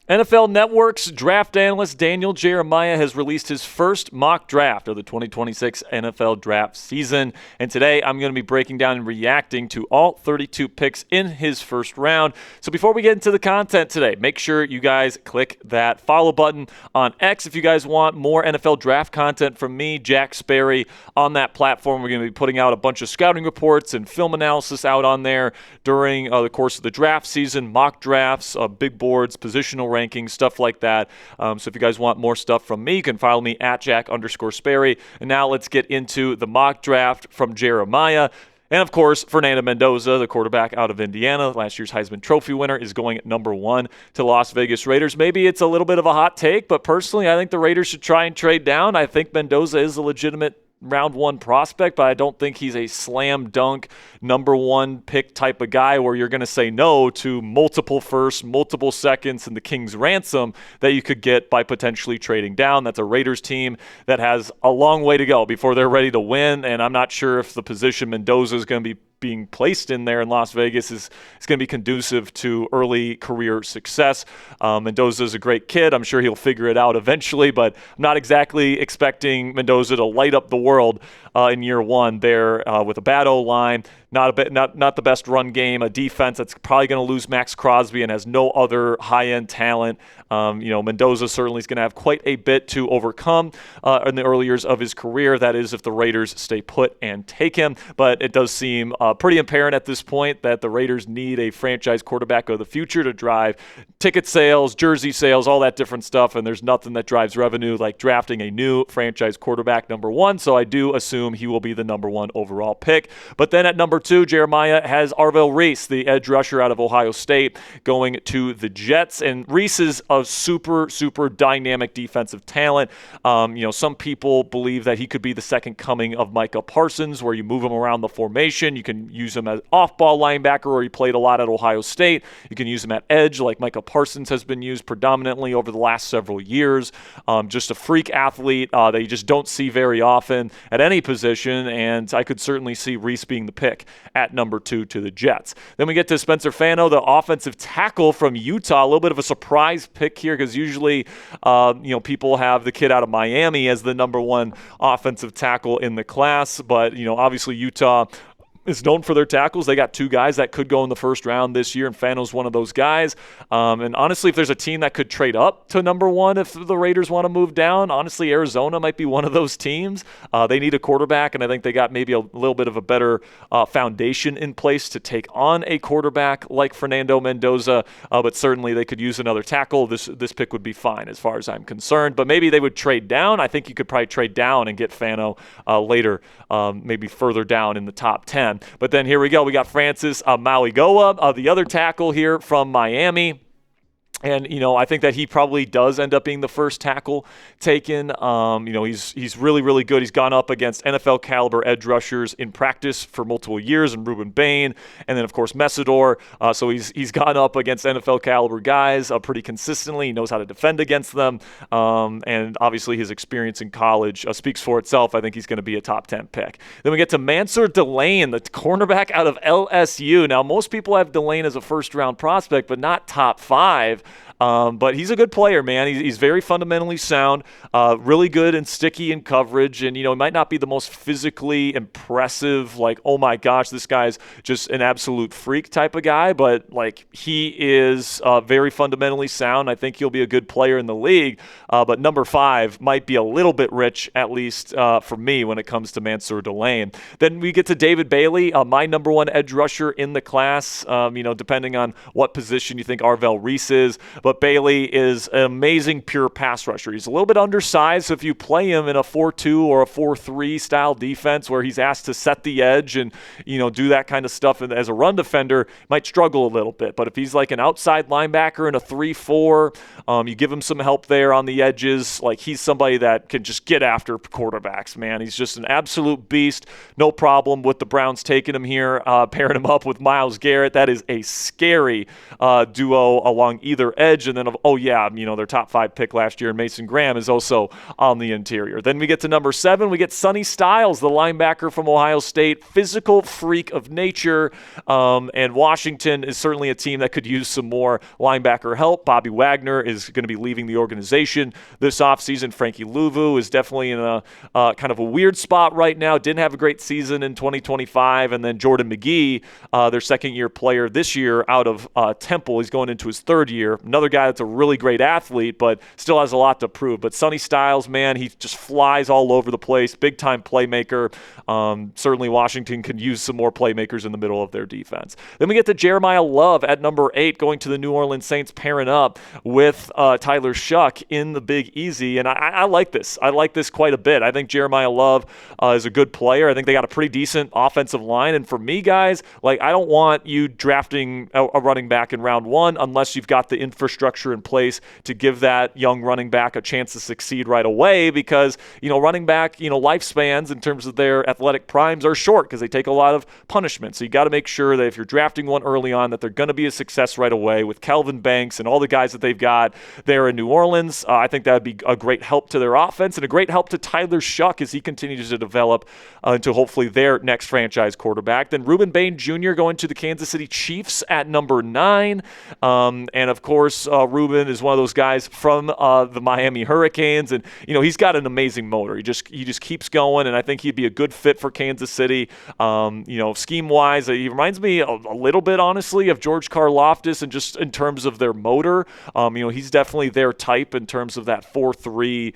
NFL Network's draft analyst Daniel Jeremiyah has released his first mock draft of the 2026 NFL draft season. And today I'm going to be breaking down and reacting to all 32 picks in his first round. So before we get into the content today, make sure you guys click that follow button on X if you guys want more NFL draft content from me, Jack Sperry, on that platform. We're going to be putting out a bunch of scouting reports and film analysis out on there during the course of the draft season, mock drafts, big boards, positional rankings, stuff like that. So if you guys want more stuff from me, you can follow me at Jack_Sperry. And now let's get into the mock draft from Jeremiyah. And, of course, Fernando Mendoza, the quarterback out of Indiana, last year's Heisman Trophy winner, is going at number 1 to Las Vegas Raiders. Maybe it's a little bit of a hot take, but personally I think the Raiders should try and trade down. I think Mendoza is a legitimate round 1 prospect, but I don't think he's a slam dunk number 1 pick type of guy where you're going to say no to multiple firsts, multiple seconds, and the King's ransom that you could get by potentially trading down. That's a Raiders team that has a long way to go before they're ready to win, and I'm not sure if the position Mendoza is going to be being placed in there in Las Vegas is going to be conducive to early career success. Mendoza is a great kid. I'm sure he'll figure it out eventually, but I'm not exactly expecting Mendoza to light up the world in year 1 there with a bad O-line, not the best run game, a defense that's probably going to lose Max Crosby and has no other high-end talent. Mendoza certainly is going to have quite a bit to overcome in the early years of his career. That is if the Raiders stay put and take him, but it does seem pretty apparent at this point that the Raiders need a franchise quarterback of the future to drive ticket sales, jersey sales, all that different stuff, and there's nothing that drives revenue like drafting a new franchise quarterback number 1, so I do assume he will be the number 1 overall pick. But then at number 2, Jeremiyah has Arvell Reese, the edge rusher out of Ohio State, going to the Jets, and Reese is a super, super dynamic defensive talent. Some people believe that he could be the second coming of Micah Parsons, where you move him around the formation. You can use him as off-ball linebacker, where he played a lot at Ohio State. You can use him at edge, like Micah Parsons has been used predominantly over the last several years. Just a freak athlete that you just don't see very often at any position, and I could certainly see Reese being the pick at number 2 to the Jets. Then we get to Spencer Fano, the offensive tackle from Utah. A little bit of a surprise pick here because usually people have the kid out of Miami as the number 1 offensive tackle in the class, but obviously Utah is known for their tackles. They got 2 guys that could go in the first round this year, and Fano's one of those guys. And honestly, if there's a team that could trade up to number 1 if the Raiders want to move down, honestly, Arizona might be one of those teams. They need a quarterback, and I think they got maybe a little bit of a better foundation in place to take on a quarterback like Fernando Mendoza, but certainly they could use another tackle. This pick would be fine as far as I'm concerned, but maybe they would trade down. I think you could probably trade down and get Fano later, maybe further down in the top 10. But then here we go. We got Francis Mauigoa, the other tackle here from Miami. And, I think that he probably does end up being the first tackle taken. He's really, really good. He's gone up against NFL caliber edge rushers in practice for multiple years, and Rueben Bain, and then, of course, Mesidor. So he's gone up against NFL caliber guys pretty consistently. He knows how to defend against them. And obviously his experience in college speaks for itself. I think he's going to be a top 10 pick. Then we get to Mansoor Delane, the cornerback out of LSU. Now, most people have Delane as a first-round prospect, but not top 5. But he's a good player, man. He's very fundamentally sound, really good and sticky in coverage. And, he might not be the most physically impressive, like, oh my gosh, this guy's just an absolute freak type of guy. But, he is very fundamentally sound. I think he'll be a good player in the league. But number 5 might be a little bit rich, at least for me, when it comes to Mansoor Delane. Then we get to David Bailey, my number 1 edge rusher in the class, depending on what position you think Arvell Reese is. But Bailey is an amazing pure pass rusher. He's a little bit undersized, so if you play him in a 4-2 or a 4-3 style defense where he's asked to set the edge and, do that kind of stuff as a run defender, might struggle a little bit. But if he's like an outside linebacker in a 3-4, you give him some help there on the edges. He's somebody that can just get after quarterbacks, man. He's just an absolute beast. No problem with the Browns taking him here, pairing him up with Myles Garrett. That is a scary duo along either edge. edge. And then, their top 5 pick last year, Mason Graham, is also on the interior. Then we get to number 7. We get Sonny Styles, the linebacker from Ohio State, physical freak of nature. And Washington is certainly a team that could use some more linebacker help. Bobby Wagner is going to be leaving the organization this offseason. Frankie Louvu is definitely in a kind of a weird spot right now. Didn't have a great season in 2025. And then Jordan McGee, their second-year player this year out of Temple. He's going into his 3rd year. Another guy that's a really great athlete, but still has a lot to prove. But Sonny Styles, man, he just flies all over the place. Big-time playmaker. Certainly Washington could use some more playmakers in the middle of their defense. Then we get to Jeremiyah Love at number 8, going to the New Orleans Saints, pairing up with Tyler Shuck in the Big Easy. And I like this. I like this quite a bit. I think Jeremiyah Love is a good player. I think they got a pretty decent offensive line. And for me, guys, I don't want you drafting a running back in round 1 unless you've got the infrastructure in place to give that young running back a chance to succeed right away, because, running back, lifespans in terms of their athletic primes are short because they take a lot of punishment. So you got to make sure that if you're drafting one early on, that they're going to be a success right away. With Calvin Banks and all the guys that they've got there in New Orleans, I think that would be a great help to their offense and a great help to Tyler Shuck as he continues to develop into hopefully their next franchise quarterback. Then Rueben Bain Jr. going to the Kansas City Chiefs at number 9. And of course, Rueben is one of those guys from the Miami Hurricanes, and he's got an amazing motor. He just keeps going, and I think he'd be a good fit for Kansas City. Scheme-wise, he reminds me a little bit, honestly, of George Karlaftis, and just in terms of their motor. He's definitely their type in terms of that 4-3,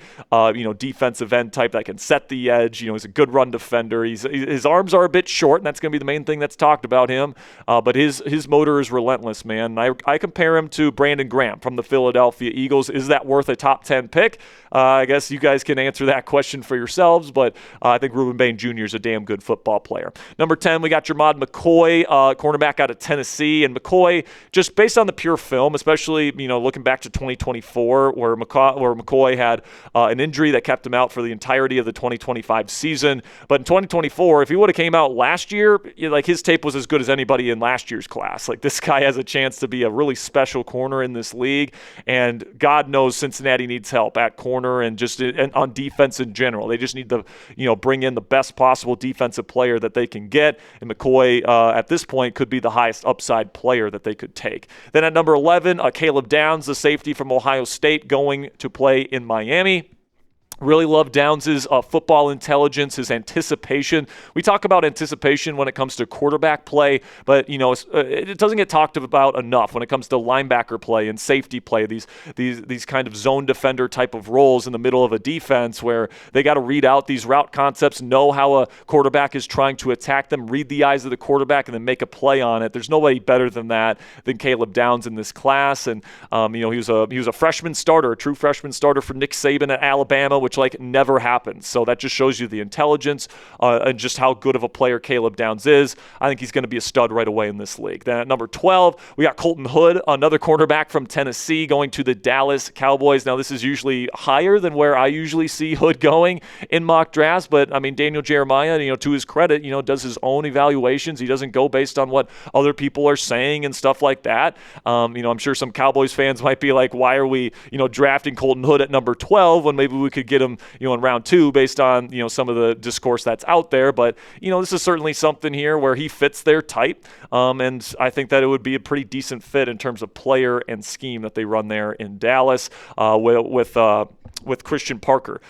defensive end type that can set the edge. He's a good run defender. His arms are a bit short, and that's going to be the main thing that's talked about him. But his motor is relentless, man. I compare him to Brandon Graham from the Philadelphia Eagles. Is that worth a top 10 pick? I guess you guys can answer that question for yourselves, but I think Rueben Bain Jr. is a damn good football player. Number 10, we got Jermod McCoy, cornerback out of Tennessee. And McCoy, just based on the pure film, especially looking back to 2024, where McCoy had an injury that kept him out for the entirety of the 2025 season. But in 2024, if he would have came out last year, his tape was as good as anybody in last year's class. This guy has a chance to be a really special corner in this league, and God knows Cincinnati needs help at corner and just on defense in general. They just need to bring in the best possible defensive player that they can get, and McCoy at this point could be the highest upside player that they could take. Then at number 11, Caleb Downs, the safety from Ohio State, going to play in Miami. Really love Downs' football intelligence, his anticipation. We talk about anticipation when it comes to quarterback play, but it doesn't get talked about enough when it comes to linebacker play and safety play. These kind of zone defender type of roles in the middle of a defense where they got to read out these route concepts, know how a quarterback is trying to attack them, read the eyes of the quarterback, and then make a play on it. There's nobody better than that than Caleb Downs in this class, and he was a freshman starter, a true freshman starter for Nick Saban at Alabama, which never happened. So that just shows you the intelligence and just how good of a player Caleb Downs is. I think he's going to be a stud right away in this league. Then at number 12, we got Colton Hood, another cornerback from Tennessee, going to the Dallas Cowboys. Now, this is usually higher than where I usually see Hood going in mock drafts, but Daniel Jeremiah, to his credit, does his own evaluations. He doesn't go based on what other people are saying and stuff like that. I'm sure some Cowboys fans might be like, why are we, drafting Colton Hood at number 12 when maybe we could get him, in round 2 based on, some of the discourse that's out there. But, this is certainly something here where he fits their type. And I think that it would be a pretty decent fit in terms of player and scheme that they run there in Dallas with Christian Parker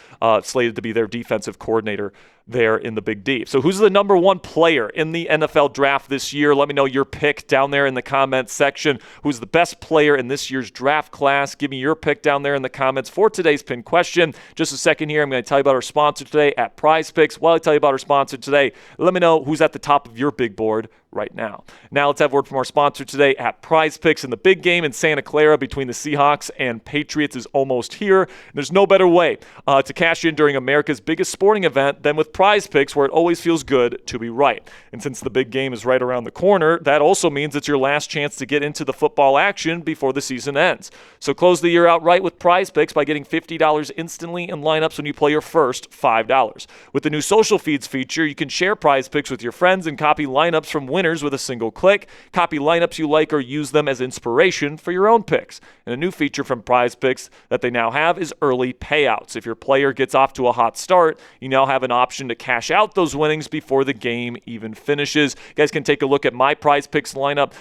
slated to be their defensive coordinator there in the Big D. So who's the number 1 player in the NFL draft this year? Let me know your pick down there in the comments section. Who's the best player in this year's draft class? Give me your pick down there in the comments for today's pin question. Just a second here, I'm going to tell you about our sponsor today at Prize Picks. While I tell you about our sponsor today, let me know who's at the top of your big board right now. Now let's have a word from our sponsor today at Prize Picks. And the big game in Santa Clara between the Seahawks and Patriots is almost here. There's no better way to cash in during America's biggest sporting event than with Prize Picks, where it always feels good to be right. And since the big game is right around the corner, that also means it's your last chance to get into the football action before the season ends. So close the year out right with Prize Picks by getting $50 instantly in lineups when you play your first $5. With the new social feeds feature, you can share Prize Picks with your friends and copy lineups from winners with a single click. Copy lineups you like or use them as inspiration for your own picks. And a new feature from Prize Picks that they now have is early payouts. If your player gets off to a hot start, you now have an option to cash out those winnings before the game even finishes. You guys can take a look at my Prize Picks lineup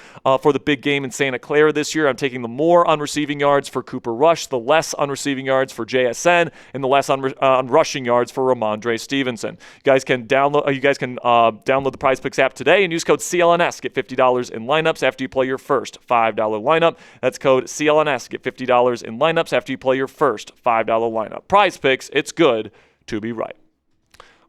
for the big game in Santa Clara this year. I'm taking the more on receiving yards for Cooper Rush, the less on receiving yards for JSN, and the less on rushing yards for Ramondre Stevenson. You guys can download the Prize Picks app today and use code CLNS. Get $50 in lineups after you play your first $5 lineup. That's code CLNS. Get $50 in lineups after you play your first $5 lineup. Prize Picks, it's good to be right.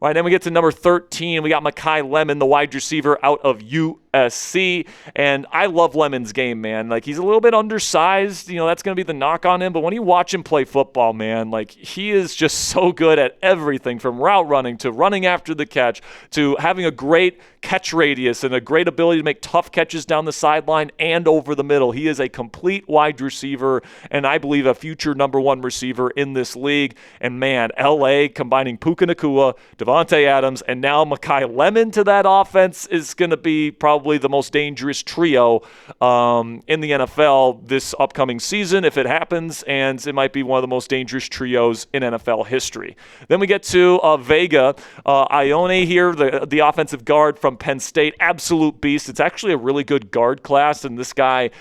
All right, then we get to number 13. We got Makai Lemon, the wide receiver out of USC. And I love Lemon's game, man. Like, he's a little bit undersized. You know, that's going to be the knock on him. But when you watch him play football, man, like, he is just so good at everything from route running to running after the catch to having a great catch radius and a great ability to make tough catches down the sideline and over the middle. He is a complete wide receiver and I believe a future number one receiver in this league. And, man, LA combining Puka Nacua, Devontae Adams, and now Makai Lemon to that offense is going to be probably the most dangerous trio in the NFL this upcoming season if it happens, and it might be one of the most dangerous trios in NFL history. Then we get to Vega Ioane here, the offensive guard from Penn State. Absolute beast. It's actually a really good guard class, and this guy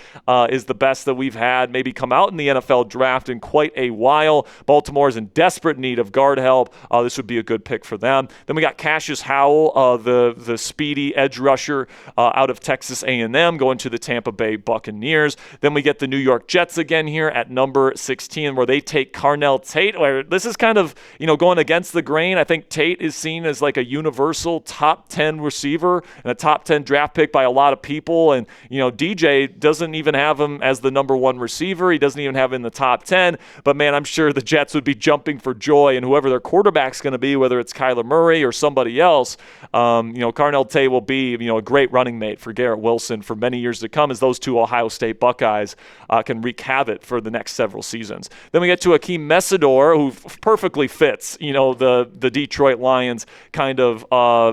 is the best that we've had maybe come out in the NFL draft in quite a while. Baltimore is in desperate need of guard help. This would be a good pick for them. Then we got Cashius Howell, the speedy edge rusher out of Texas A&M, going to the Tampa Bay Buccaneers. Then we get the New York Jets again here at number 16, where they take Carnell Tate. Where this is kind of, going against the grain. I think Tate is seen as like a universal top 10 receiver and a top 10 draft pick by a lot of people. And, DJ doesn't even have him as the number one receiver. He doesn't even have him in the top 10. But, man, I'm sure the Jets would be jumping for joy. And whoever their quarterback's going to be, whether it's Kyler Murray or somebody else, Carnell Tate will be, a great running mate for Garrett Wilson for many years to come as those two Ohio State Buckeyes can wreak havoc for the next several seasons. Then we get to Akheem Mesidor, who perfectly fits, the Detroit Lions kind of,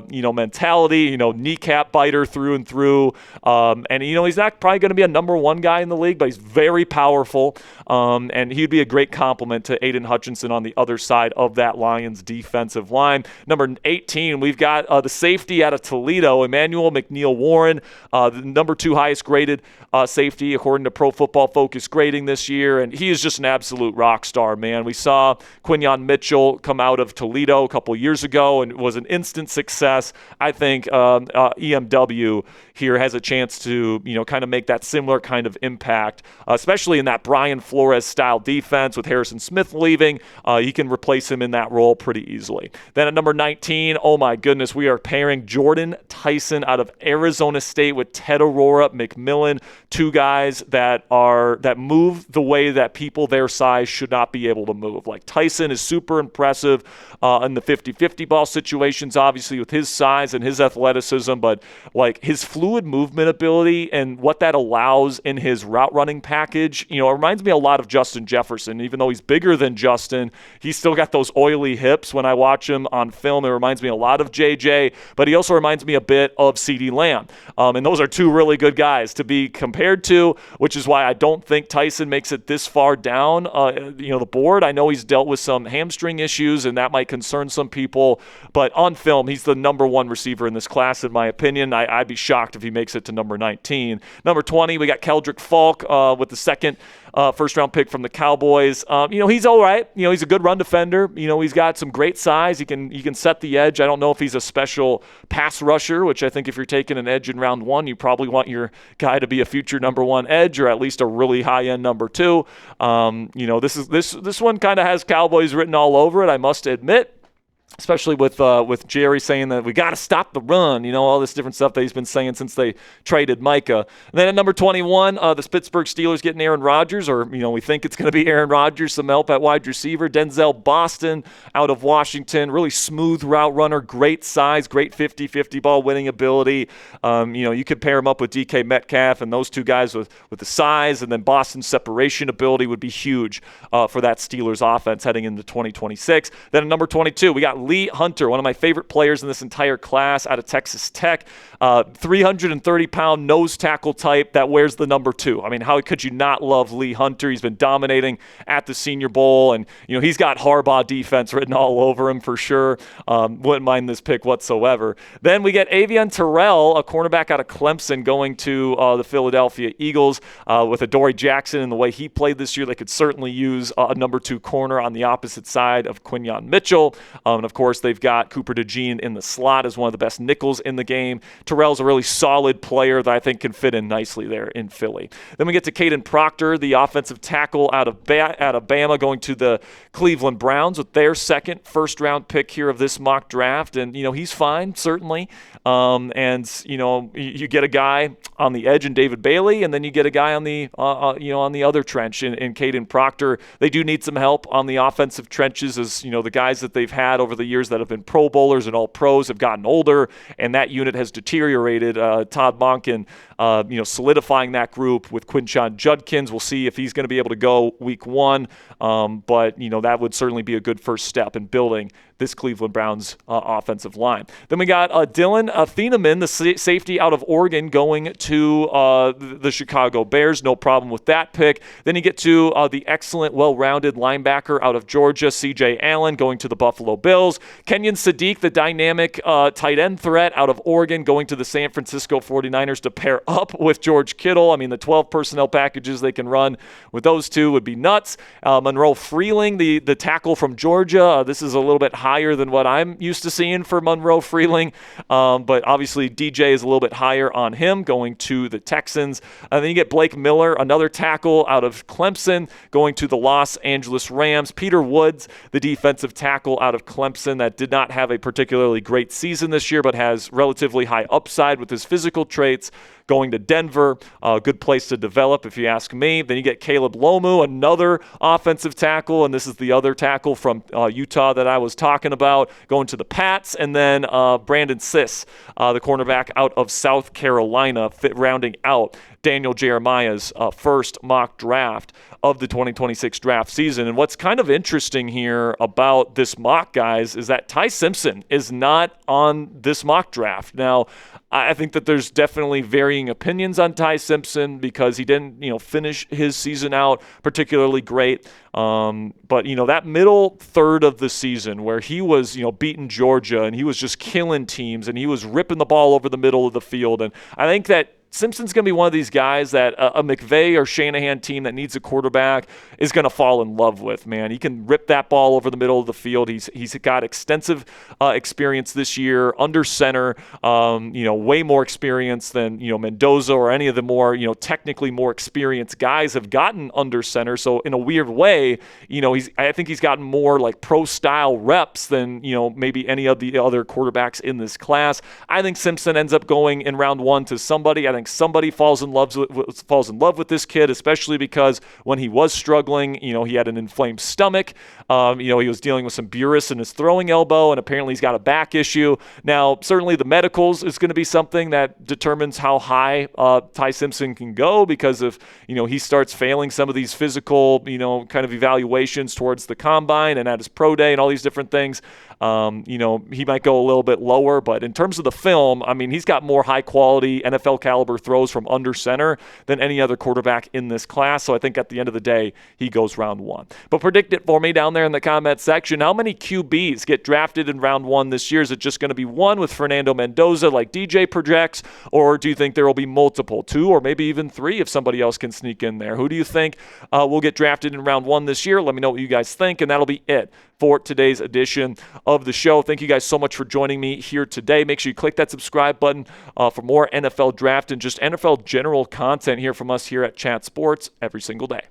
mentality, kneecap biter through and through. And, he's not probably going to be a number one guy in the league, but he's very powerful. And he'd be a great complement to Aiden Hutchinson on the other side of that Lions defensive line. Number 18, we've got the safety out of Toledo, Emmanuel McNeil-Warren, the number 2 highest graded safety according to Pro Football Focus grading this year, and he is just an absolute rock star, man. We saw Quinyon Mitchell come out of Toledo a couple years ago, and it was an instant success. I think EMW here has a chance to, kind of make that similar kind of impact, especially in that Brian Flores-style defense with Harrison Smith leaving. He can replace him in that role pretty easily. Then at number 19, oh my goodness, we are pairing Jordan Tyson out of Arizona State with Ted Aurora McMillan, two guys that move the way that people their size should not be able to move. Like, Tyson is super impressive in the 50-50 ball situations, obviously with his size and his athleticism, but like his fluid movement ability and what that allows in his route running package, it reminds me a lot of Justin Jefferson. Even though he's bigger than Justin, he's still got those oily hips. When I watch him on film, it reminds me a lot of JJ, but he also reminds me a bit of CeeDee Lamb. And those are two really good guys to be compared to, which is why I don't think Tyson makes it this far down, the board. I know he's dealt with some hamstring issues, and that might concern some people, but on film, he's the number one receiver in this class, in my opinion. I'd be shocked if he makes it to number 19. Number 20, we got Keldrick Falk with the second first-round pick from the Cowboys. He's all right. He's a good run defender. He's got some great size. He can set the edge. I don't know if he's a special pass rusher, which I think if you're taking an edge in round 1, you probably want your guy to be a future number 1 edge or at least a really high-end number 2. This one kind of has Cowboys written all over it, I must admit. especially with Jerry saying that we got to stop the run, all this different stuff that he's been saying since they traded Micah. And then at number 21, the Pittsburgh Steelers getting Aaron Rodgers, or, we think it's going to be Aaron Rodgers, some help at wide receiver. Denzel Boston out of Washington, really smooth route runner, great size, great 50-50 ball winning ability. You could pair him up with DK Metcalf, and those two guys with the size, and then Boston's separation ability would be huge for that Steelers offense heading into 2026. Then at number 22, we got Lee Hunter, one of my favorite players in this entire class out of Texas Tech, 330-pound nose tackle type that wears the number 2. I mean, how could you not love Lee Hunter? He's been dominating at the Senior Bowl, and he's got Harbaugh defense written all over him for sure. Wouldn't mind this pick whatsoever. Then we get Avian Terrell, a cornerback out of Clemson, going to the Philadelphia Eagles with Adoree Jackson and the way he played this year. They could certainly use a number 2 corner on the opposite side of Quinyon Mitchell. And of course, they've got Cooper DeJean in the slot as one of the best nickels in the game. Terrell's a really solid player that I think can fit in nicely there in Philly. Then we get to Caden Proctor, the offensive tackle out of Bama, going to the Cleveland Browns with their second first-round pick here of this mock draft. And, he's fine, certainly. You get a guy on the edge in David Bailey, and then you get a guy on the on the other trench in Caden Proctor. They do need some help on the offensive trenches, as the guys that they've had over the years that have been Pro Bowlers and all pros have gotten older, and that unit has deteriorated. Todd Monken, solidifying that group with Quinshon Judkins. We'll see if he's going to be able to go week 1, but that would certainly be a good first step in building this Cleveland Browns offensive line. Then we got Dylan Thieneman, the safety out of Oregon, going to the Chicago Bears. No problem with that pick. Then you get to the excellent, well-rounded linebacker out of Georgia, C.J. Allen, going to the Buffalo Bills. Kenyon Sadiq, the dynamic tight end threat out of Oregon, going to the San Francisco 49ers to pair up with George Kittle. I mean, the 12 personnel packages they can run with those two would be nuts. Monroe Freeling, the tackle from Georgia. This is a little bit higher than what I'm used to seeing for Monroe Freeling, but obviously DJ is a little bit higher on him, going to the Texans. And then you get Blake Miller, another tackle out of Clemson, going to the Los Angeles Rams. Peter Woods, the defensive tackle out of Clemson that did not have a particularly great season this year, but has relatively high upside with his physical traits, going to Denver. A good place to develop, if you ask me. Then you get Caleb Lomu, another offensive tackle, and this is the other tackle from Utah that I was talking about, going to the Pats. And then Brandon Siss, the cornerback out of South Carolina, rounding out Daniel Jeremiah's first mock draft of the 2026 draft season. And what's kind of interesting here about this mock, guys, is that Ty Simpson is not on this mock draft. Now, I think that there's definitely varying opinions on Ty Simpson because he didn't, finish his season out particularly great. But that middle third of the season where he was, beating Georgia and he was just killing teams and he was ripping the ball over the middle of the field. And I think that Simpson's going to be one of these guys that a McVay or Shanahan team that needs a quarterback is going to fall in love with, man. He can rip that ball over the middle of the field. He's got extensive experience this year under center, way more experience than, Mendoza or any of the more, technically more experienced guys have gotten under center. So in a weird way, I think he's gotten more like pro style reps than, maybe any of the other quarterbacks in this class. I think Simpson ends up going in round 1 to somebody. I think somebody falls in love with this kid, especially because when he was struggling, he had an inflamed stomach. He was dealing with some burris in his throwing elbow, and apparently he's got a back issue. Now, certainly the medicals is going to be something that determines how high Ty Simpson can go, because if, he starts failing some of these physical, kind of evaluations towards the combine and at his pro day and all these different things, he might go a little bit lower. But in terms of the film, I mean, he's got more high quality NFL caliber throws from under center than any other quarterback in this class. So I think at the end of the day, he goes round 1. But predict it for me down there in the comment section. How many QBs get drafted in round 1 this year? Is it just going to be one with Fernando Mendoza like DJ projects? Or do you think there will be multiple, 2 or maybe even 3 if somebody else can sneak in there? Who do you think will get drafted in round 1 this year? Let me know what you guys think, and that'll be it for today's edition of the show. Thank you guys so much for joining me here today. Make sure you click that subscribe button for more NFL draft and just NFL general content here from us here at Chat Sports every single day.